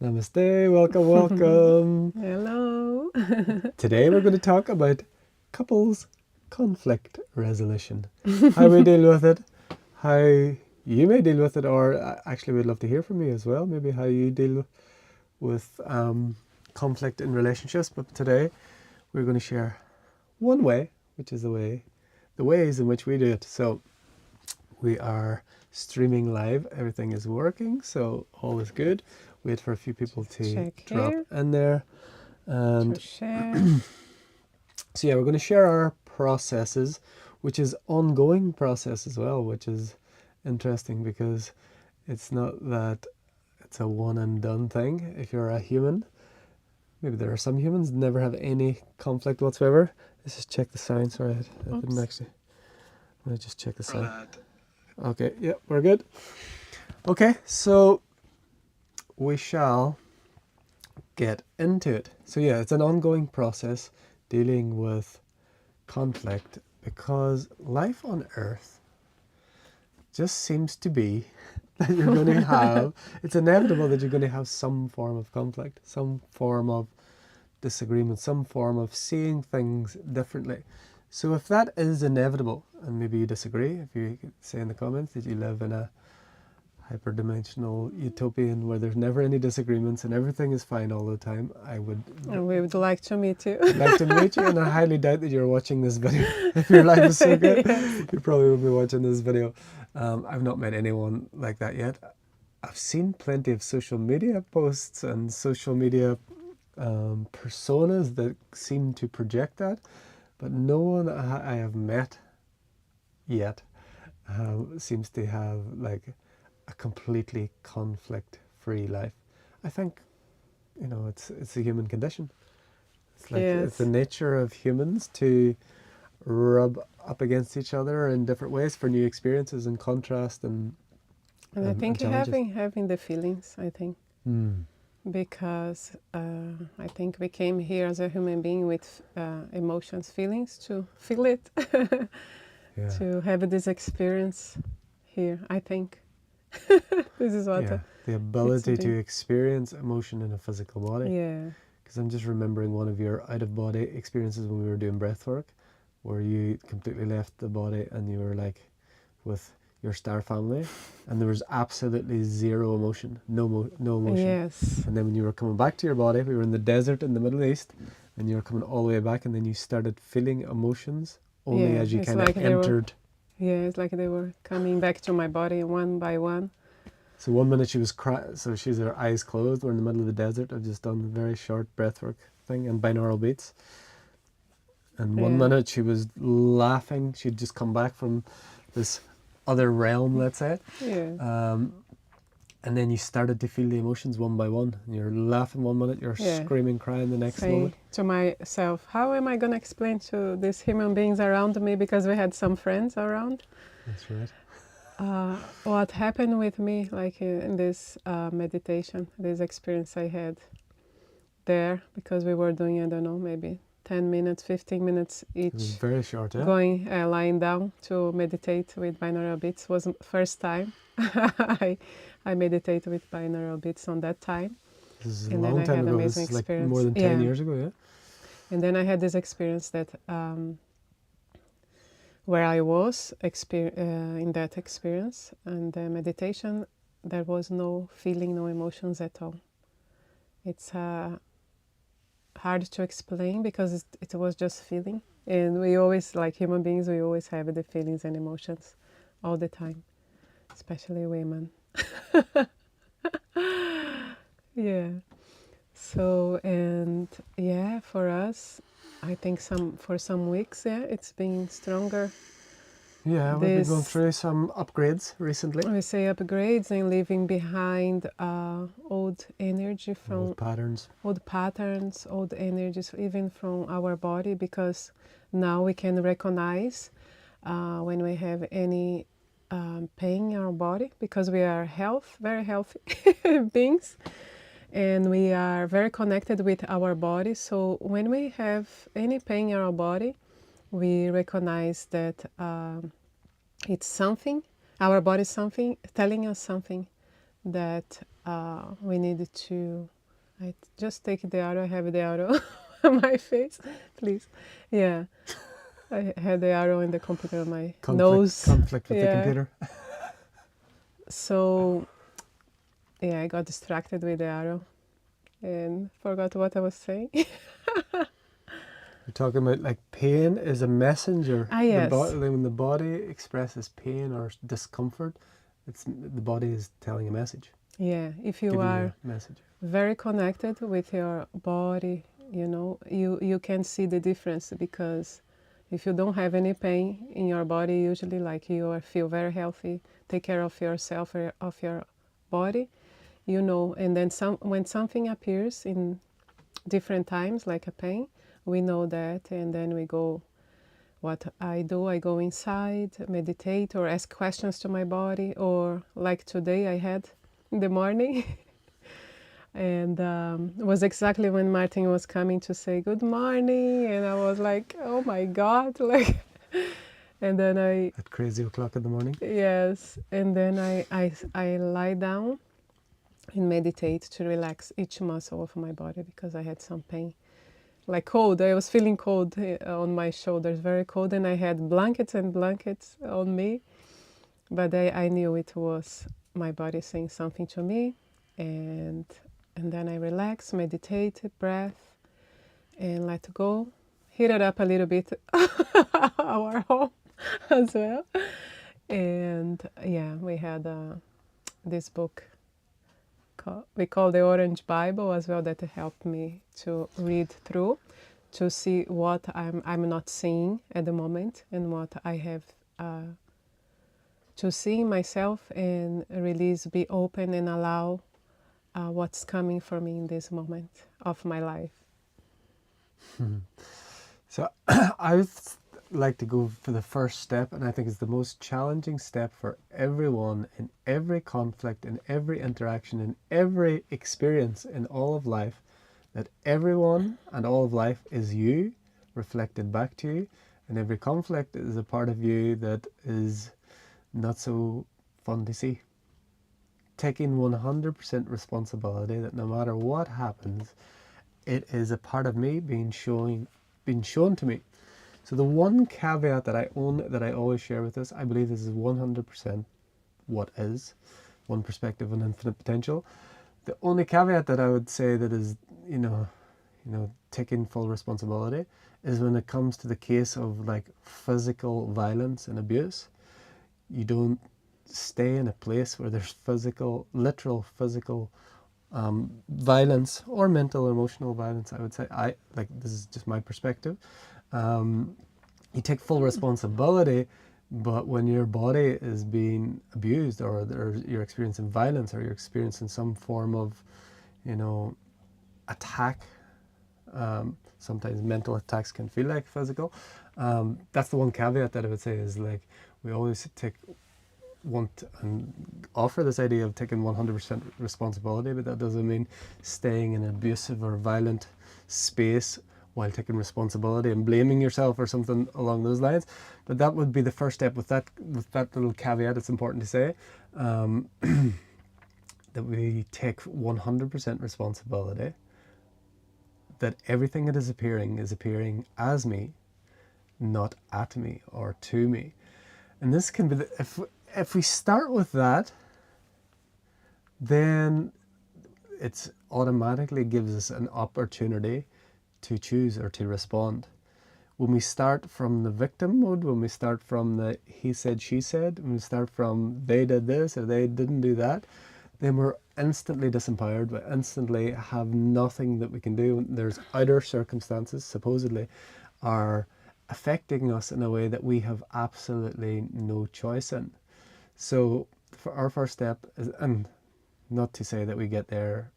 Namaste, welcome. Hello. Today we're going to talk about couples conflict resolution. How we deal with it, how you may deal with it, or actually we'd love to hear from you as well, maybe how you deal with conflict in relationships. But today we're going to share one way, which is the ways in which we do it. So we are streaming live, everything is working, so all is good. Wait for a few people to Check drop here in there. to And share. so yeah, we're going to share our processes, which is ongoing process as well, which is interesting because it's not that it's a one and done thing. If you're a human, maybe there are some humans that never have any conflict whatsoever. Let's just check the sign. Sorry, I didn't Oops. actually. Let me just check the sign. Okay, yeah, we're good. Okay, so we shall get into it. So yeah, it's an ongoing process dealing with conflict because life on Earth just seems to be that you're going to have, it's inevitable that you're going to have some form of conflict, some form of disagreement, some form of seeing things differently. So if that is inevitable, and maybe you disagree, if you say in the comments that you live in a hyperdimensional utopian where there's never any disagreements and everything is fine all the time, I would And we would like to meet you. like to meet you, and I highly doubt that you're watching this video. If your life is so good, Yes. you probably will be watching this video. I've not met anyone like that yet. I've seen plenty of social media posts and social media personas that seem to project that, but no one I have met yet seems to have like a completely conflict-free life. I think, it's a human condition. It's like it's the Yes. nature of humans to rub up against each other in different ways for new experiences and contrast And I and think challenges. having the feelings, I think, because I think we came here as a human being with emotions, feelings, to feel it, Yeah. to have this experience here, I think. This is what Yeah. The it's ability to been. experience emotion in a physical body. Yeah. Because I'm just remembering one of your out of body experiences when we were doing breath work, where you completely left the body and you were like with your star family, and there was absolutely zero emotion, no emotion. Yes. And then when you were coming back to your body, we were in the desert in the Middle East, and you were coming all the way back, and then you started feeling emotions only Yeah. as you It's kind of like they were. entered. Yeah, it's like they were coming back to my body one by one. So one minute she was crying, so she's her eyes closed. We're in the middle of the desert. I've just done a very short breathwork thing and binaural beats. And one Yeah. minute she was laughing. She'd just come back from this other realm, let's say. Yeah. And then you started to feel the emotions one by one. And you're laughing one minute, you're Yeah. screaming, crying the next Saying moment. to myself, how am I going to explain to these human beings around me, because we had some friends around, That's right. what happened with me, like in this meditation, this experience I had there, because we were doing, I don't know, maybe 10 minutes, 15 minutes It was each, very short, yeah? going, lying down to meditate with binaural beats. Was the first time I meditate with binaural beats on that time. This is a And then long I time had ago. amazing This is like more experience. than 10 Yeah. years ago, yeah? And then I had this experience that where I was in that experience and the meditation, there was no feeling, no emotions at all. It's hard to explain because it was just feeling. And we always, like human beings, we always have the feelings and emotions all the time, especially women. Yeah. So, and yeah, for us, I think for some weeks, yeah, it's been stronger. Yeah, we've been going This, through some upgrades recently. we say, upgrades and leaving behind old energy from Old patterns. old patterns, old energies, even from our body, because now we can recognize when we have any pain in our body, because we are very healthy beings, and we are very connected with our body. So when we have any pain in our body, we recognize that it's something, our body is something, telling us something that we needed to. I just take the arrow. I have the arrow on my face, please. Yeah, I had the arrow in the computer on my nose. Conflict with the Yeah. computer. So yeah, I got distracted with the arrow and forgot what I was saying. You're talking about like pain is a messenger. Ah, yes. When the body expresses pain or discomfort, the body is telling a message. Yeah, if you Giving are you a message. very connected with your body, you know, you can see the difference, because if you don't have any pain in your body, usually like feel very healthy, take care of yourself or of your body, you know, and then when something appears in different times, like a pain, we know that, and then we go, what I do, I go inside, meditate, or ask questions to my body, or like today I had in the morning. And it was exactly when Martin was coming to say good morning, and I was like, oh my God, like, and then At crazy o'clock in the morning. yes, and then I lie down and meditate to relax each muscle of my body, because I had some pain, like cold. I was feeling cold on my shoulders, very cold, and I had blankets and blankets on me, but I knew it was my body saying something to me, and then I relax, meditate, breath, and let go. Heat it up a little bit, our home as well. And yeah, we had this book we call the Orange Bible as well, that helped me to read through, to see what I'm not seeing at the moment, and what I have to see in myself, and release, be open, and allow what's coming for me in this moment of my life. So I would like to go for the first step, and I think it's the most challenging step for everyone in every conflict, in every interaction, in every experience in all of life, that everyone and all of life is you, reflected back to you, and every conflict is a part of you that is not so fun to see. Taking 100% responsibility that no matter what happens, it is a part of me being shown to me. So the one caveat that I always share with this, I believe this is 100% what is, one perspective on infinite potential. The only caveat that I would say that is, taking full responsibility, is when it comes to the case of like physical violence and abuse. You don't stay in a place where there's literal physical violence, or mental or emotional violence. I would say, this is just my perspective. You take full responsibility, but when your body is being abused, or you're experiencing violence, or you're experiencing some form of, attack, sometimes mental attacks can feel like physical. That's the one caveat that I would say is, like, we always want and offer this idea of taking 100% responsibility, but that doesn't mean staying in an abusive or violent space while taking responsibility and blaming yourself or something along those lines. But that would be the first step. With that little caveat, it's important to say that we take 100% responsibility, that everything that is appearing as me, not at me or to me. And this can be if we start with that, then it automatically gives us an opportunity to choose or to respond. When we start from the victim mode, when we start from the he said, she said, when we start from they did this or they didn't do that, then we're instantly disempowered. We instantly have nothing that we can do. There's outer circumstances, supposedly, are affecting us in a way that we have absolutely no choice in. So for our first step is, and not to say that we get there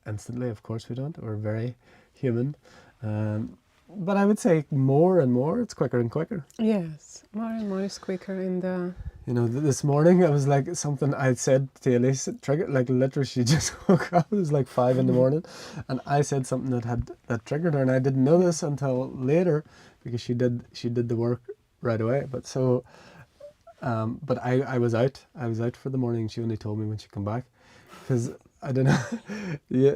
instantly, of course we don't, we're very human, but I would say more and more, it's quicker and quicker. Yes, more and more is quicker. And this morning, I was like, something I said to Elise triggered, like literally she just woke up, it was like 5 in the morning, and I said something that triggered her, and I didn't know this until later, because she did the work right away. But so but I was out for the morning. She only told me when she come back, because I don't know. Yeah,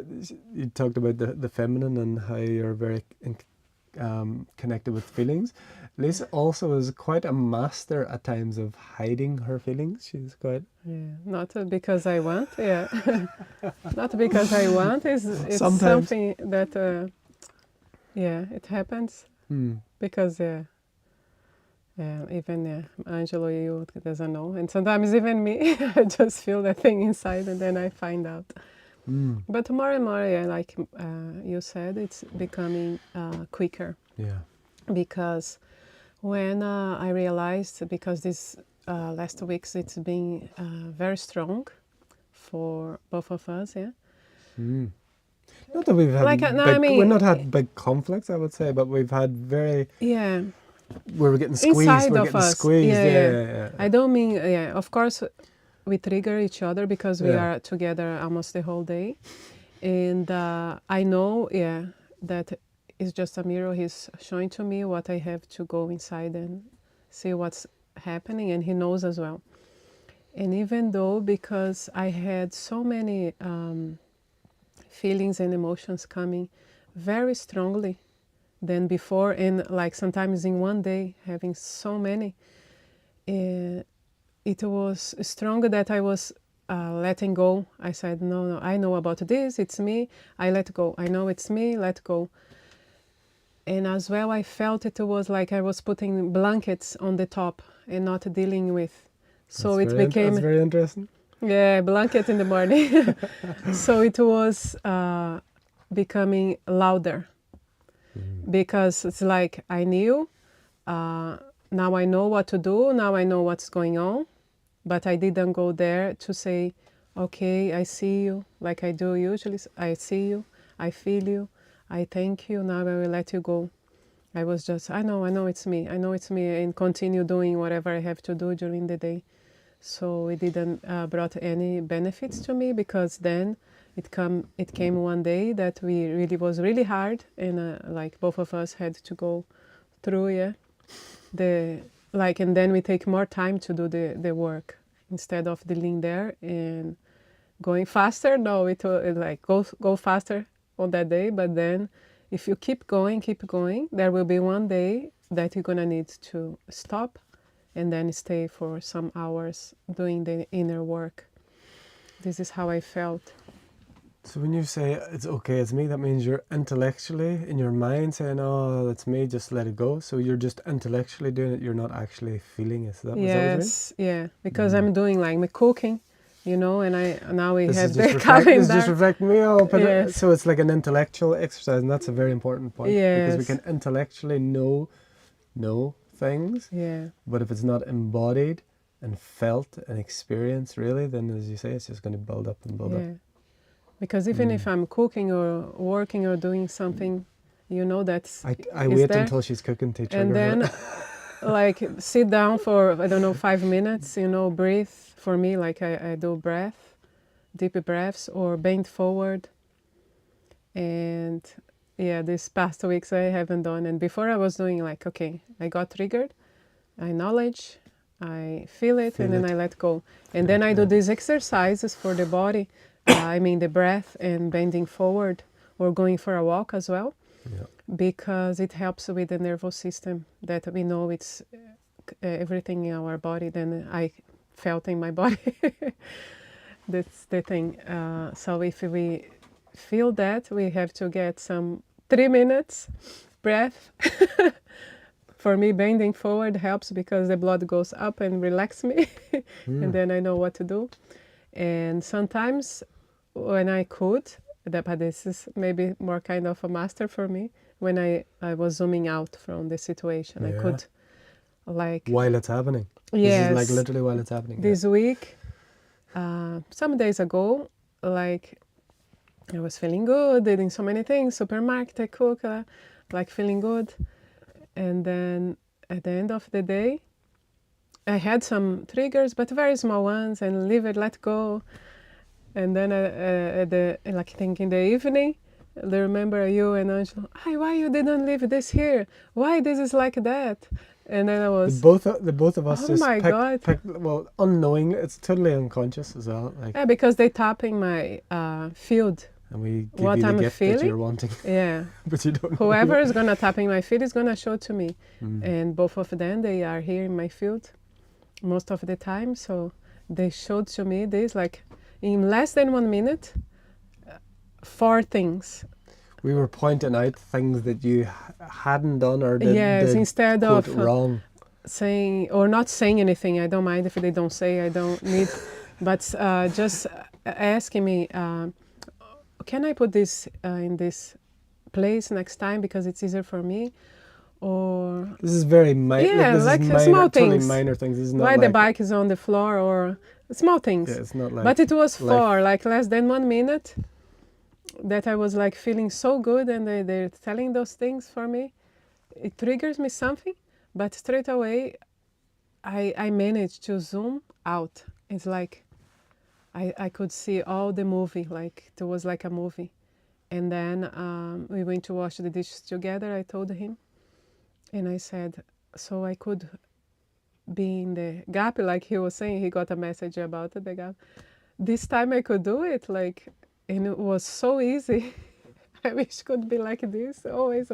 you talked about the feminine and how you're very connected with feelings. Lisa also is quite a master at times of hiding her feelings. She's quite Not because I want, not because I want. It's sometimes. something that, it happens because, even Angelo, you doesn't know, and sometimes even me, I just feel that thing inside, and then I find out. But more and more, like you said, it's becoming quicker. Yeah. Because when I realized, because this last weeks it's been very strong for both of us, Not that we've had Like, no, big, I mean- we've not had big conflicts, I would say, but we've had very. Yeah, We were getting squeezed. inside We're of getting us. squeezed. Yeah. Yeah. I don't mean, of course, we trigger each other because we Yeah. are together almost the whole day. And I know, that it's just a mirror. He's showing to me what I have to go inside and see what's happening, and he knows as well. And even though, because I had so many feelings and emotions coming very strongly than before, and like sometimes in one day having so many, it was stronger that I was letting go. I said, no, I know about this, it's me, I let go. I know it's me, let go. And as well, I felt it was like I was putting blankets on the top and not dealing with. So That's it very became, that's very interesting. blanket in the morning. So it was becoming louder because it's like I knew, now I know what to do, now I know what's going on, but I didn't go there to say, okay, I see you, like I do usually. I see you, I feel you, I thank you, now I will let you go. I was just, I know it's me, and continue doing whatever I have to do during the day. So it didn't brought any benefits to me, because then it came one day that was really hard, and like both of us had to go through and then we take more time to do the work instead of dealing there and going faster. No, it like go faster on that day, but then if you keep going, there will be one day that you're gonna need to stop and then stay for some hours doing the inner work. This is how I felt. So when you say it's okay, it's me, that means you're intellectually in your mind saying, "Oh, that's me, just let it go." So you're just intellectually doing it. You're not actually feeling it. Is that what you mean? Yes, yeah, because I'm doing like my cooking, and now we This have is the just reflect. This is just calendar. reflecting me up. Yes. So it's like an intellectual exercise, and that's a very important point, because we Yes. can intellectually know things, Yeah, but if it's not embodied and felt and experienced, really, then as you say, it's just going to build up and build up. yeah. Because even if I'm cooking or working or doing something, that's I is wait there. until she's cooking to trigger And then her. like sit down for, I don't know, 5 minutes, breathe. For me, like I do deep breaths, or bend forward. And these past weeks I haven't done. And before I was doing like, okay, I got triggered, I acknowledge, I feel it, and then I let go. And then I do these exercises for the body. The breath and bending forward, or going for a walk as well, because it helps with the nervous system, that we know it's everything in our body. Then I felt in my body. That's the thing. So if we feel that, we have to get some 3 minutes breath. For me, bending forward helps because the blood goes up and relax me, and then I know what to do. And sometimes when I could, but this is maybe more kind of a master for me, when I was zooming out from the situation. I could, like... While it's happening. Yes. This is like literally while it's happening. This week, some days ago, like I was feeling good, doing so many things, supermarket, I cook, like feeling good. And then at the end of the day, I had some triggers, but very small ones, and leave it, let go. And then I think in the evening, I remember you and Angelo, why you didn't leave this here? Why this is like that? And then I The was, both of us oh just my God. picked, well, unknowingly, it's totally unconscious as well. Like, Yeah, because they tapping my field, and we give what you the I'm gift that feeling. you're wanting, Yeah. but you don't know Whoever yet. is gonna tapping my field is gonna show to me. Mm. And both of them, they are here in my field most of the time. So they showed to me this, like in less than 1 minute, 4 things. We were pointing out things that you hadn't done or Yes, did instead quote of wrong. saying or not saying anything. I don't mind if they don't say. I don't need, but just asking me, can I put this in this place next time because it's easier for me, or This is very yeah, this is like minor, small totally things. minor things. This is not Why the like, bike is on the floor or small things. yeah, it's not like. But it was life. 4, like less than 1 minute, that I was like feeling so good, and they're telling those things for me. It triggers me something, but straight away I managed to zoom out. It's like I could see all the movie, like it was like a movie. And then we went to wash the dishes together. I told him, and I said, so I could be in the gap, like he was saying. He got a message about the gap. This time I could do it, like, and it was so easy. I wish it could be like this always.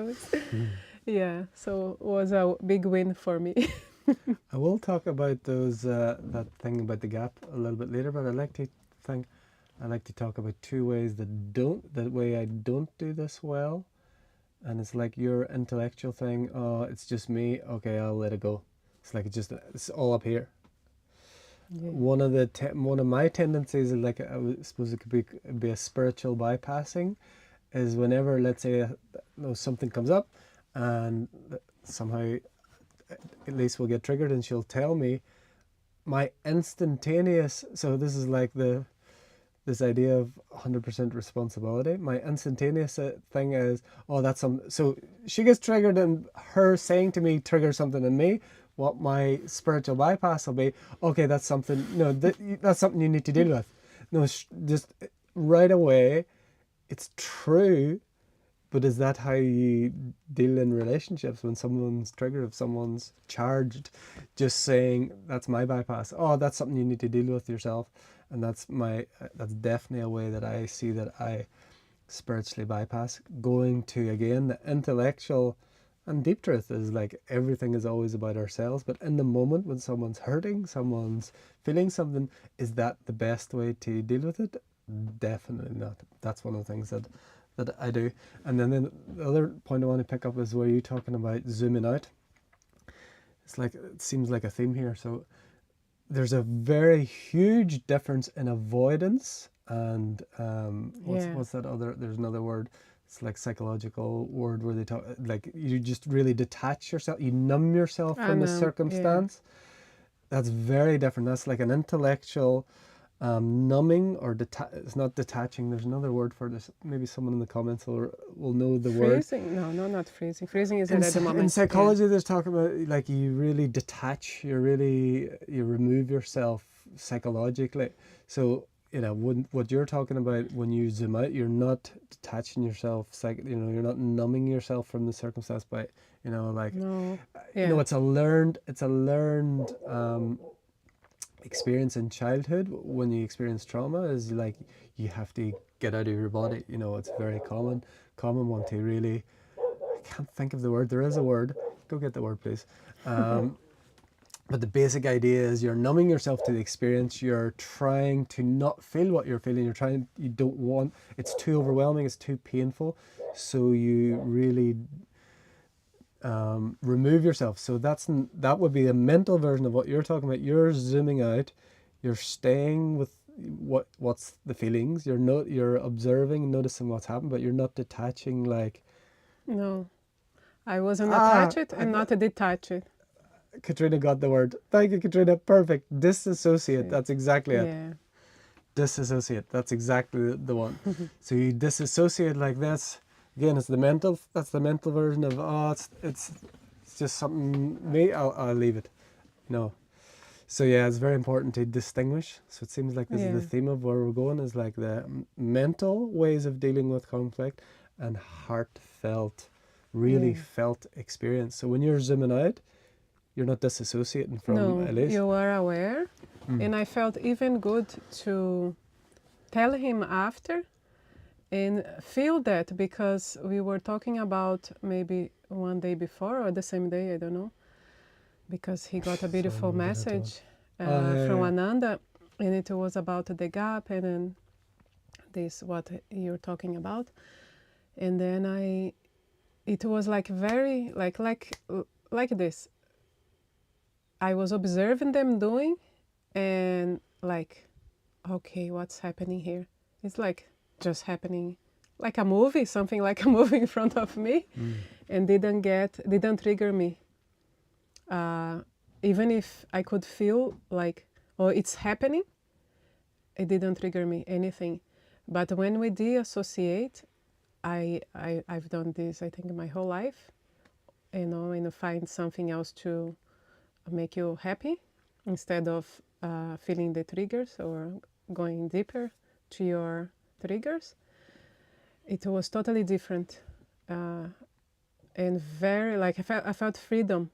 Yeah, so it was a big win for me. I will talk about those that thing about the gap a little bit later, but I like to talk about 2 ways that way I don't do this well, and it's like your intellectual thing. Oh, it's just me. Okay, I'll let it go. It's like it's all up here. Yeah. One of my tendencies, like I suppose it could be a spiritual bypassing, is whenever, let's say, something comes up, and somehow at least will get triggered, and she'll tell me my instantaneous. So this is like this idea of 100% responsibility. My instantaneous thing is, oh, that's some. So she gets triggered, and her saying to me triggers something in me. What my spiritual bypass will be, okay, that's something. No, that's something you need to deal with. No, just right away. It's true, but is that how you deal in relationships when someone's triggered, if someone's charged? Just saying, that's my bypass. Oh, that's something you need to deal with yourself. And that's definitely a way that I see that I spiritually bypass. Going to, again, the intellectual and deep truth is like everything is always about ourselves. But in the moment when someone's hurting, someone's feeling something, is that the best way to deal with it? Definitely not. That's one of the things that I do. And then the other point I want to pick up is where you're talking about zooming out. It's like, it seems like a theme here. So there's a very huge difference in avoidance and what's that other, there's another word. It's like psychological word where they talk, like you just really detach yourself, you numb yourself from the circumstance. Yeah. That's very different. That's like an intellectual numbing or it's not detaching. There's another word for this. Maybe someone in the comments will know the word. Freezing? No, not freezing. Freezing is at the moment. In psychology, there's talk about like you really detach. You remove yourself psychologically. So what you're talking about when you zoom out, you're not detaching yourself. You're not numbing yourself from the circumstance by like no. Yeah. It's a learned experience in childhood. When you experience trauma, is like you have to get out of your body. It's a very common one to really, I can't think of the word. There is a word. Go get the word, please. But the basic idea is you're numbing yourself to the experience. You're trying to not feel what you're feeling. You don't want, it's too overwhelming, it's too painful. So you really remove yourself. So that would be a mental version of what you're talking about. You're zooming out. You're staying with what's the feelings. You're observing, noticing what's happened, but you're not detaching. Like, no, I wasn't attached and not detached. Katrina got the word. Thank you, Katrina. Perfect. Disassociate. That's exactly it. Yeah. Disassociate. That's exactly the one. So you disassociate like this. Again, that's the mental version of, it's just something, I'll leave it. No. So yeah, it's very important to distinguish. So it seems like this is the theme of where we're going, is like the mental ways of dealing with conflict and heartfelt, really felt experience. So when you're zooming out, You're not disassociating from No, Elise. you were aware, and I felt even good to tell him after and feel that, because we were talking about maybe one day before or the same day, I don't know, because he got a beautiful Sorry, we had to message yeah, from yeah. Ananda, and it was about the gap, and then this what you're talking about, and then it was like very like this. I was observing them doing, and like, okay, what's happening here? It's like just happening, like a movie, something like a movie in front of me, and didn't trigger me. Even if I could feel like, oh, it's happening, it didn't trigger me anything. But when we de-associate, I've done this, I think, my whole life, and find something else to make you happy instead of feeling the triggers or going deeper to your triggers. It was totally different, and very like I felt freedom,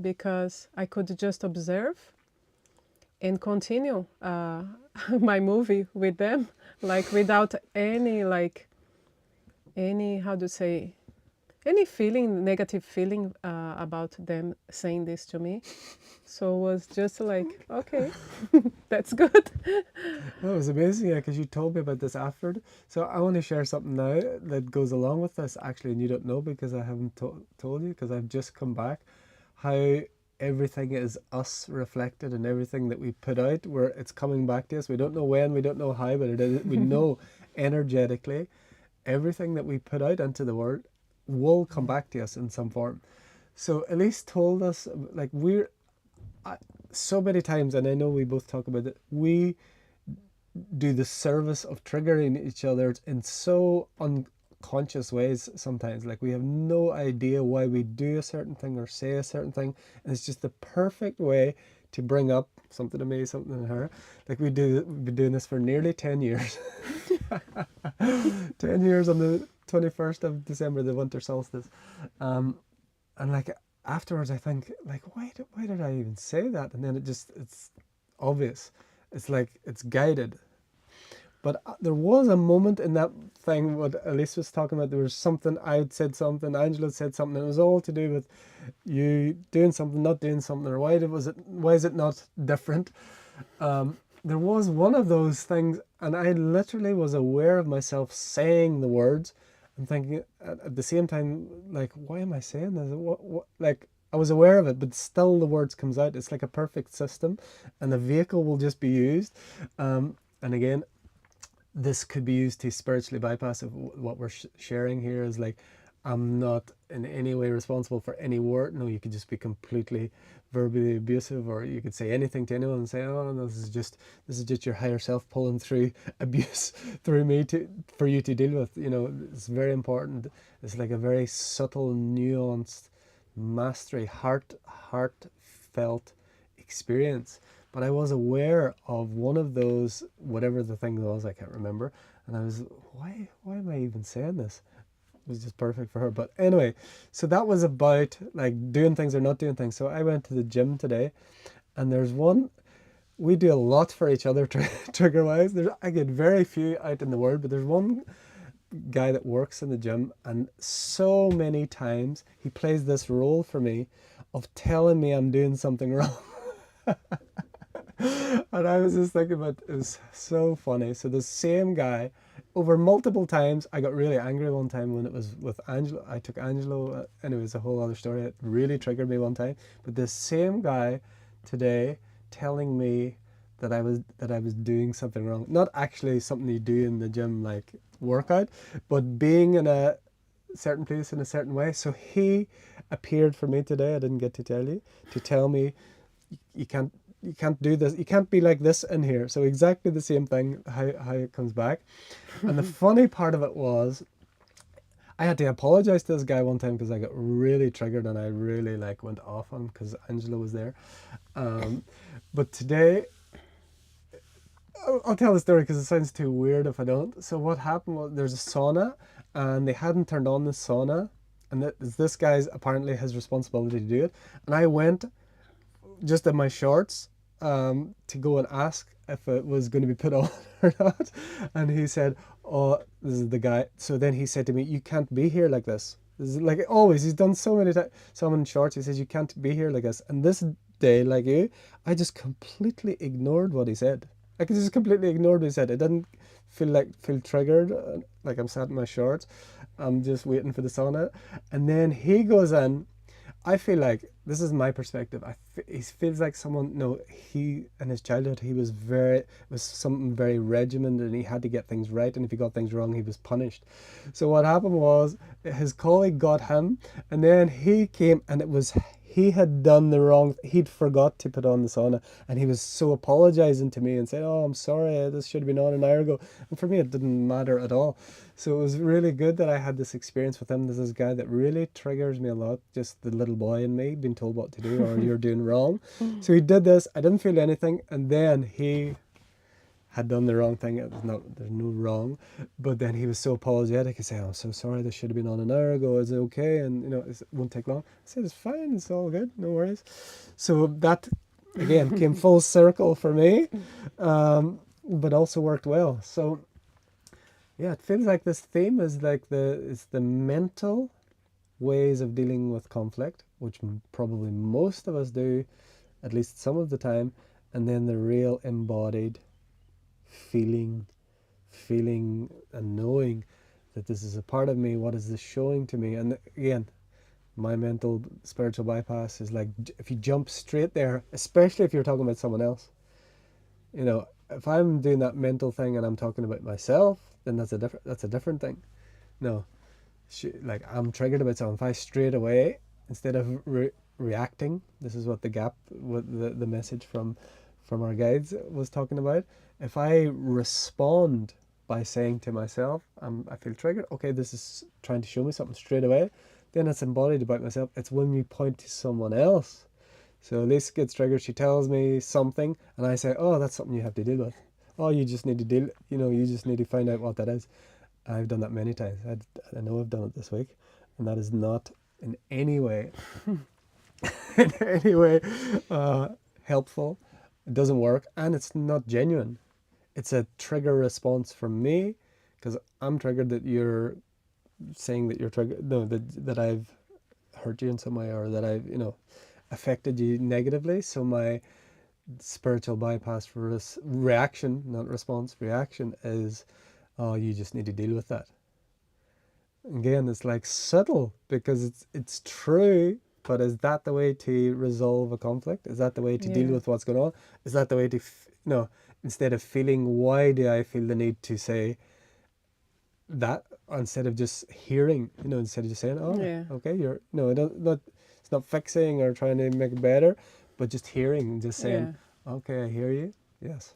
because I could just observe and continue my movie with them, like without any how to say, any feeling, negative feeling about them saying this to me. So it was just like, okay, that's good. That was amazing, yeah, because you told me about this afterward. So I want to share something now that goes along with this, actually, and you don't know because I haven't told you, because I've just come back, how everything is us reflected, and everything that we put out, where it's coming back to us. We don't know when, we don't know how, but it is, we know energetically everything that we put out into the world will come back to us in some form. So Elise told us, like, so many times, and I know we both talk about it, we do the service of triggering each other in so unconscious ways sometimes. Like, we have no idea why we do a certain thing or say a certain thing, and it's just the perfect way to bring up something to me, something to her. Like, we've been doing this for nearly 10 years. 10 years on the 21st of December, the winter solstice. And like, afterwards I think, like, why did I even say that? And then it's obvious. It's like it's guided. But there was a moment in that thing, what Elise was talking about, there was something, I had said something, Angela said something, it was all to do with you doing something, not doing something, or why is it not different? There was one of those things, and I literally was aware of myself saying the words and thinking at the same time, like, why am I saying this? What? Like, I was aware of it, but still the words comes out. It's like a perfect system, and the vehicle will just be used. And again, this could be used to spiritually bypass it. What we're sharing here is like, I'm not in any way responsible for any word. No, you could just be completely verbally abusive, or you could say anything to anyone and say, oh, no, this is just your higher self pulling through abuse through me for you to deal with. You know, it's very important. It's like a very subtle, nuanced mastery, heartfelt experience. But I was aware of one of those, whatever the thing was, I can't remember. And I was, why am I even saying this? It was just perfect for her. But anyway, so that was about like doing things or not doing things. So I went to the gym today, and there's one, we do a lot for each other trigger wise. I get very few out in the world, but there's one guy that works in the gym, and so many times he plays this role for me of telling me I'm doing something wrong. And I was just thinking about it, was so funny. So the same guy, over multiple times, I got really angry one time when it was with Angelo. I took Angelo, and it was a whole other story. It really triggered me one time. But the same guy today telling me that I was doing something wrong. Not actually something you do in the gym, like workout, but being in a certain place in a certain way. So he appeared for me today, I didn't get to tell you, to tell me, you can't do this, you can't be like this in here. So exactly the same thing, how it comes back. And the funny part of it was, I had to apologize to this guy one time because I got really triggered, and I really like went off on him because Angela was there. But today, I'll tell the story because it sounds too weird if I don't. So what happened was, there's a sauna, and they hadn't turned on the sauna, and this guy's apparently his responsibility to do it. And I went just in my shorts, to go and ask if it was going to be put on or not. And he said, "Oh, this is the guy." So then he said to me, "You can't be here like this." This is like always. He's done so many times. Someone in shorts. He says, "You can't be here like this." And this day, like you, I just completely ignored what he said. I just completely ignored what he said. I didn't feel triggered. Like I'm sat in my shorts. I'm just waiting for the sauna. And then he goes in. I feel like this is my perspective. He feels like someone. No, he in his childhood he was it was something very regimented, and he had to get things right. And if he got things wrong, he was punished. So what happened was his colleague got him, and then he came, and it was he had done the wrong. He'd forgot to put on the sauna, and he was so apologizing to me and said, "Oh, I'm sorry. This should have been on an hour ago." And for me, it didn't matter at all. So it was really good that I had this experience with him. There's this guy that really triggers me a lot, just the little boy in me being told what to do or you're doing wrong. So he did this. I didn't feel anything. And then he had done the wrong thing. There's no wrong. But then he was so apologetic. He said, "Oh, I'm so sorry. This should have been on an hour ago. Is it okay?" And, it won't take long. I said, "It's fine. It's all good. No worries." So that, again, came full circle for me, but also worked well. So, yeah, it feels like this theme is like it's the mental ways of dealing with conflict, which probably most of us do, at least some of the time, and then the real embodied feeling and knowing that this is a part of me. What is this showing to me? And again, my mental spiritual bypass is like, if you jump straight there, especially if you're talking about someone else, if I'm doing that mental thing and I'm talking about myself, then that's a different thing. No, like I'm triggered about something. If I straight away, instead of reacting, this is what the message from our guides was talking about. If I respond by saying to myself, I feel triggered. Okay, this is trying to show me something straight away. Then it's embodied about myself. It's when we point to someone else. So Lisa gets triggered. She tells me something, and I say, "Oh, that's something you have to deal with. Oh, you just need to deal. You just need to find out what that is." I've done that many times. I know I've done it this week, and that is not in any way, helpful. It doesn't work, and it's not genuine. It's a trigger response from me, because I'm triggered that you're saying that you're triggered. No, that I've hurt you in some way, or that I've affected you negatively. So my spiritual bypass for reaction, not response, reaction is, "Oh, you just need to deal with that." Again, it's like subtle, because it's true, but is that the way to resolve a conflict? Is that the way to deal with what's going on? Is that the way to, instead of feeling, why do I feel the need to say that, instead of just hearing, instead of just saying, "Oh, okay, you're," it's not fixing or trying to make it better, but just hearing, just saying, "Okay, I hear you." Yes.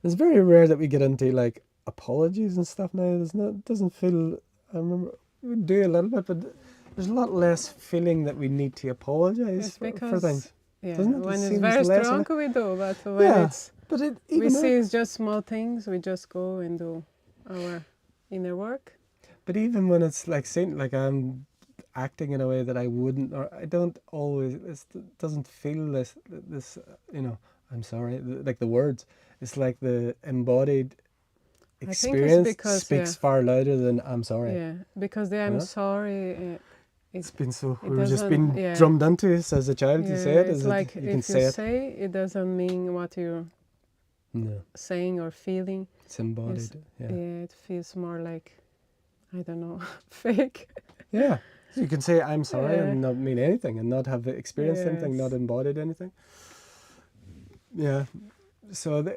It's very rare that we get into like apologies and stuff now. It doesn't feel, I remember we do a little bit, but there's a lot less feeling that we need to apologize for things. Doesn't it? When it's very strong, we do, but when we see it's just small things, we just go and do our inner work. But even when it's like saying, like I'm acting in a way that I wouldn't, or I don't always, it doesn't feel this, I'm sorry, like the words. It's like the embodied experience speaks far louder than "I'm sorry." Yeah, because the "I'm sorry." It's been so, we've just been drummed into us as a child to say it. It's like if you say it doesn't mean what you're saying or feeling. It's embodied. It feels more like, I don't know, fake. Yeah. So you can say "I'm sorry" and not mean anything, and not have experienced anything, not embodied anything. Yeah. So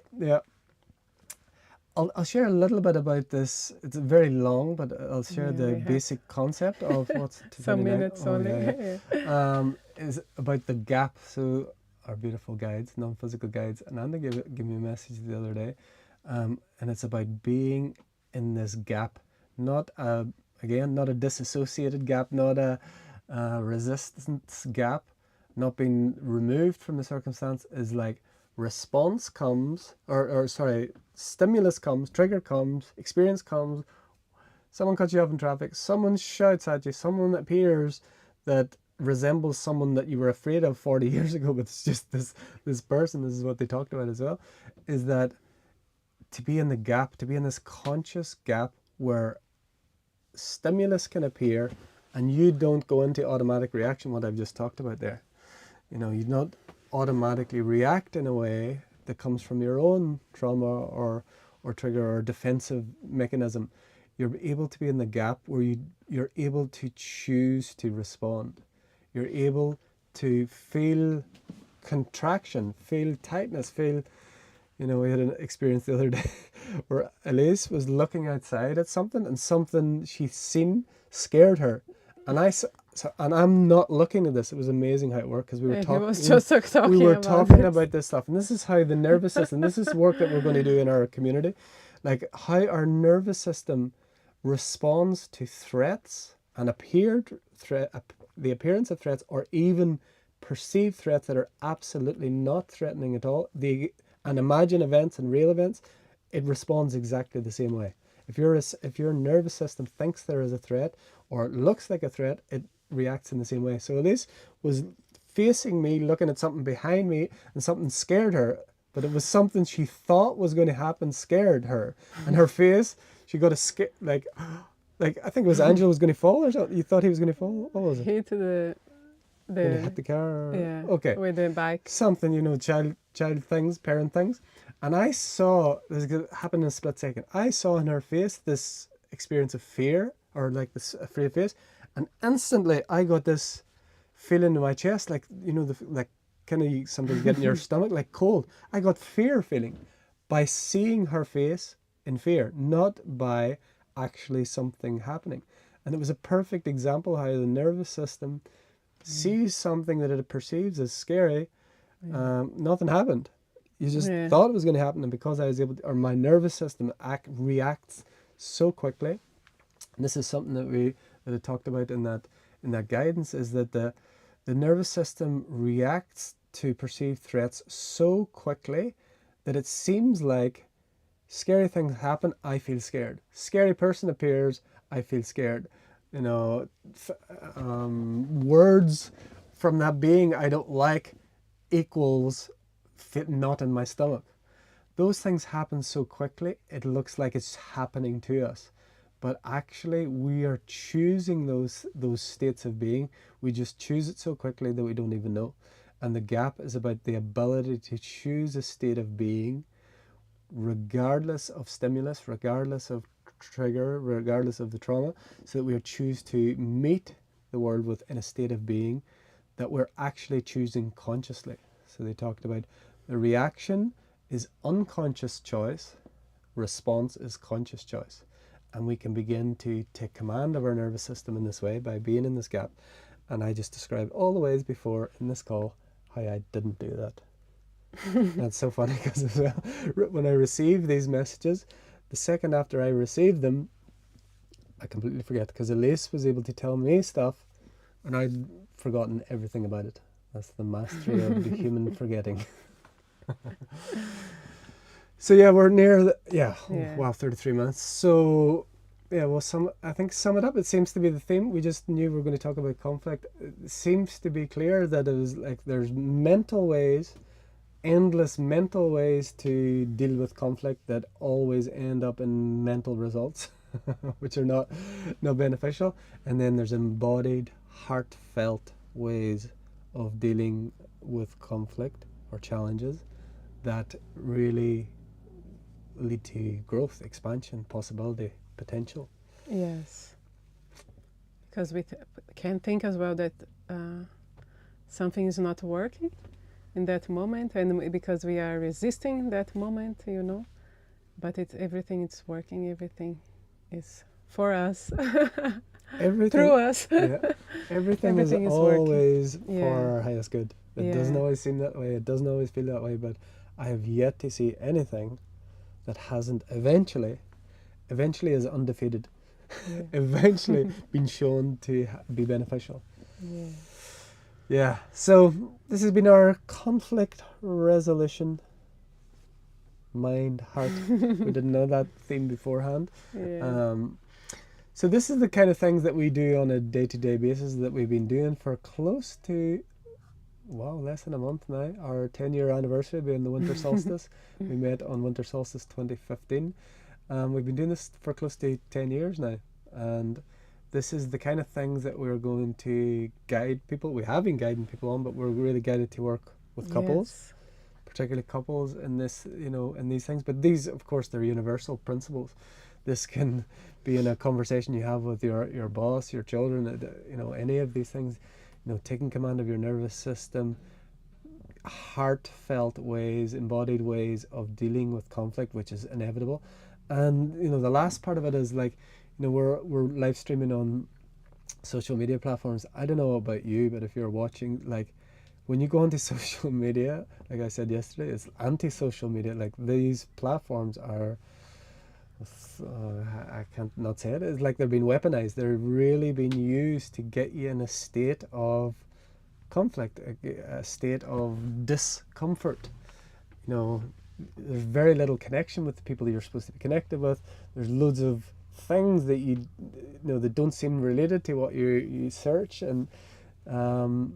I'll share a little bit about this. It's very long, but I'll share the basic concept of what's some minutes only. Is about the gap. So our beautiful guides, non-physical guides, Ananda gave me a message the other day, and it's about being in this gap, not a disassociated gap, not a resistance gap, not being removed from the circumstance. Is like response comes, stimulus comes, trigger comes, experience comes, someone cuts you off in traffic, someone shouts at you, someone appears that resembles someone that you were afraid of 40 years ago, but it's just this person, this is what they talked about as well, is that to be in the gap, to be in this conscious gap where stimulus can appear and you don't go into automatic reaction, what I've just talked about there. You know, you not automatically react in a way that comes from your own trauma or trigger or defensive mechanism. You're able to be in the gap where you're able to choose to respond. You're able to feel contraction, feel tightness, feel, you know, we had an experience the other day where Elise was looking outside at something and something she'd seen scared her. And I'm not looking at this. It was amazing how it worked because we were talking. We were talking about this stuff, and this is how the nervous system. This is work that we're going to do in our community, like how our nervous system responds to threats and the appearance of threats, or even perceived threats that are absolutely not threatening at all. And imagine events and real events, it responds exactly the same way. If your nervous system thinks there is a threat or it looks like a threat, it reacts in the same way. So Elise was facing me, looking at something behind me, and something scared her. But it was something she thought was going to happen scared her. And her face, she got a scare, like I think it was Angelo was going to fall or something. You thought he was going to fall? What was it? Hit the When he hit the car? Yeah. Okay. With the bike. Something, you know, child things, parent things. And I saw, this happened in a split second. I saw in her face this experience of fear, or like this afraid face. And instantly I got this feeling in my chest, like, you know, like kind of something get in your stomach, like cold. I got fear feeling by seeing her face in fear, not by actually something happening. And it was a perfect example how the nervous system sees something that it perceives as scary. Nothing happened. You just thought it was going to happen, and because I was able to, or my nervous system reacts so quickly. And this is something that I talked about in that guidance, is that the nervous system reacts to perceived threats so quickly that it seems like scary things happen, I feel scared. Scary person appears, I feel scared. You know, words from that being I don't like equals fit not in my stomach. Those things happen so quickly, it looks like it's happening to us. But actually, we are choosing those states of being. We just choose it so quickly that we don't even know. And the gap is about the ability to choose a state of being regardless of stimulus, regardless of trigger, regardless of the trauma, so that we choose to meet the world within a state of being that we're actually choosing consciously. So they talked about the reaction is unconscious choice, response is conscious choice. And we can begin to take command of our nervous system in this way by being in this gap. And I just described all the ways before in this call how I didn't do that. That's so funny because when I received these messages, the second after I received them, I completely forget, because Elise was able to tell me stuff and I'd forgotten everything about it. That's the mastery of the human forgetting. So yeah, we're near wow, 33 minutes. So yeah, well, sum it up. It seems to be the theme. We just knew we were going to talk about conflict. It seems to be clear that it was like there's mental ways, endless mental ways to deal with conflict that always end up in mental results, which are not beneficial. And then there's embodied, heartfelt ways of dealing with conflict or challenges that really lead to growth, expansion, possibility, potential. Yes. Because we can think as well that something is not working in that moment, and because we are resisting that moment, you know, but everything is working, everything is for us. Everything through us. Yeah. Everything is always for our highest good. It doesn't always seem that way, it doesn't always feel that way, but I have yet to see anything that hasn't eventually is undefeated, eventually been shown to be beneficial. Yeah, so this has been our conflict resolution, mind, heart. We didn't know that theme beforehand. So this is the kind of things that we do on a day-to-day basis that we've been doing for close to, wow, less than a month now. Our 10-year anniversary being the winter solstice. We met on winter solstice 2015. We've been doing this for close to 10 years now. And this is the kind of things that we're going to guide people. We have been guiding people on, but we're really guided to work with couples, Yes. particularly couples in this, in these things. But these, of course, they're universal principles. This can be in a conversation you have with your boss, your children, any of these things, taking command of your nervous system, heartfelt ways, embodied ways of dealing with conflict, which is inevitable. And, the last part of it is like, we're live streaming on social media platforms. I don't know about you, but if you're watching, like, when you go onto social media, like I said yesterday, it's anti-social media. Like, these platforms are, I can't not say it. It's like they're being weaponized. They're really being used to get you in a state of conflict, a state of discomfort. There's very little connection with the people that you're supposed to be connected with. There's loads of things that that don't seem related to what you search, and of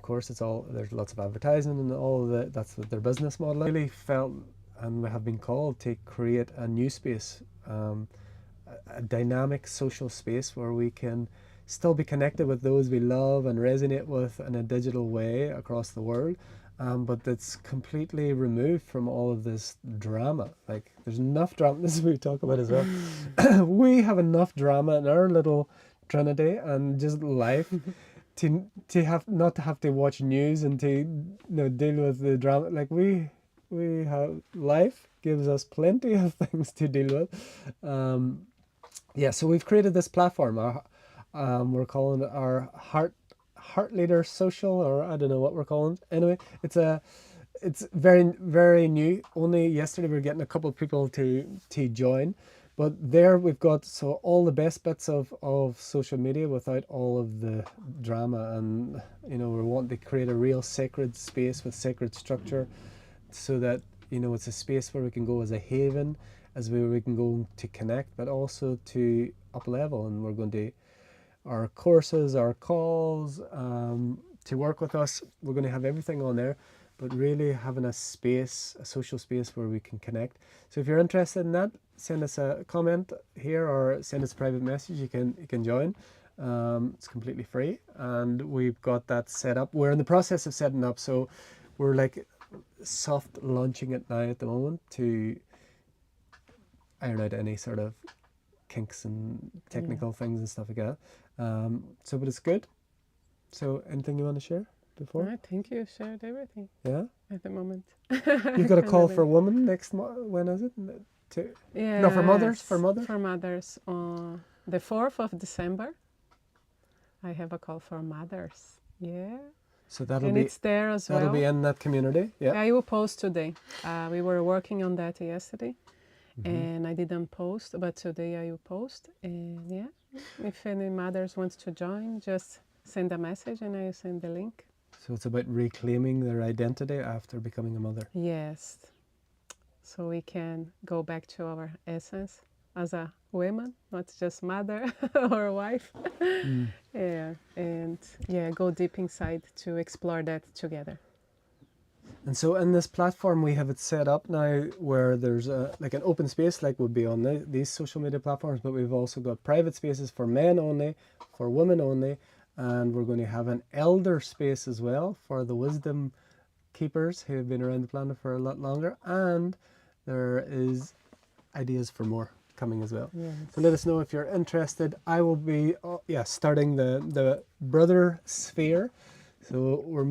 course there's lots of advertising and all of that. That's what their business model is. I really felt, and we have been called to create a new space, a dynamic social space where we can still be connected with those we love and resonate with in a digital way across the world, but that's completely removed from all of this drama. Like, there's enough drama. This is what we talk about as well. We have enough drama in our little Trinity and just life to have not to have to watch news and to deal with the drama. Like, we have, life gives us plenty of things to deal with. So we've created this platform. We're calling it our Heart Leader Social, or I don't know what we're calling it. Anyway, it's very, very new. Only yesterday we were getting a couple of people to join, but there we've got all the best bits of social media without all of the drama, and we want to create a real sacred space with sacred structure, so that it's a space where we can go as a haven, as where we can go to connect, but also to up level. And we're going to, our courses, our calls, to work with us, we're going to have everything on there, but really having a space, a social space where we can connect. So if you're interested in that, send us a comment here or send us a private message. You can join. It's completely free, and we've got that set up. We're in the process of setting up, so we're like soft launching it now at the moment to iron out any sort of kinks and technical things and stuff like that. But it's good. So anything you want to share before? I think you shared everything. Yeah. At the moment. You've got a call for women next month. When is it? Yeah. No, for mothers. For mothers. For mothers on the 4th of December. I have a call for mothers. Yeah. So it's there as well. That'll be in that community. Yeah. I will post today. We were working on that yesterday, and I didn't post, but today I will post. And yeah, if any mothers want to join, just send a message and I will send the link. So it's about reclaiming their identity after becoming a mother. Yes. So we can go back to our essence as a woman, not just mother or wife. Yeah, and go deep inside to explore that together. And so in this platform, we have it set up now where there's an open space like would be on these social media platforms, but we've also got private spaces for men only, for women only, and we're going to have an elder space as well for the wisdom keepers who have been around the planet for a lot longer, and there is ideas for more coming as well. Yes. So let us know if you're interested. I will be starting the brother sphere. So we're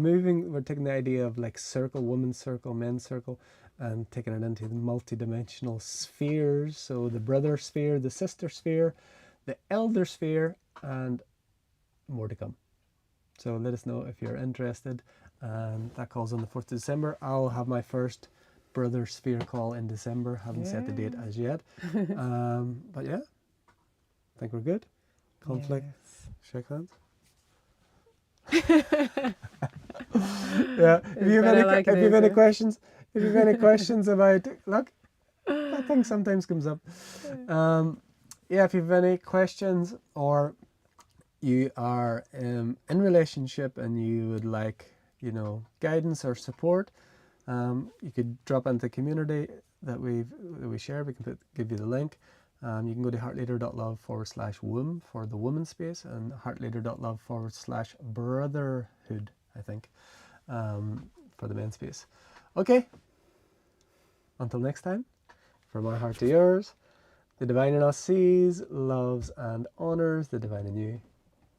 taking the idea of like circle, women's circle, men's circle, and taking it into the multi-dimensional spheres. So the brother sphere, the sister sphere, the elder sphere, and more to come. So let us know if you're interested. And that call's on the 4th of December. I'll have my first brother sphere call in December. Haven't set the date as yet. But yeah, I think we're good. Conflict. Yes. Shake hands. Yeah. If you have any questions about, look, that thing sometimes comes up. yeah, if you have any questions or you are in relationship and you would like, guidance or support, you could drop into the community that we share. We can give you the link. You can go to heartleader.love/womb for the woman space and heartleader.love/brotherhood, I think, for the men space. Okay. Until next time, from my heart to yours, the divine in us sees, loves, and honors the divine in you.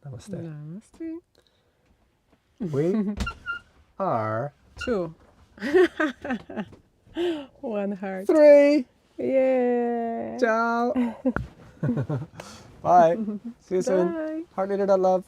Namaste. Namaste. We are 2. 1 heart. 3. Yeah. Ciao. Bye. See you soon. Bye. Heartleader.love.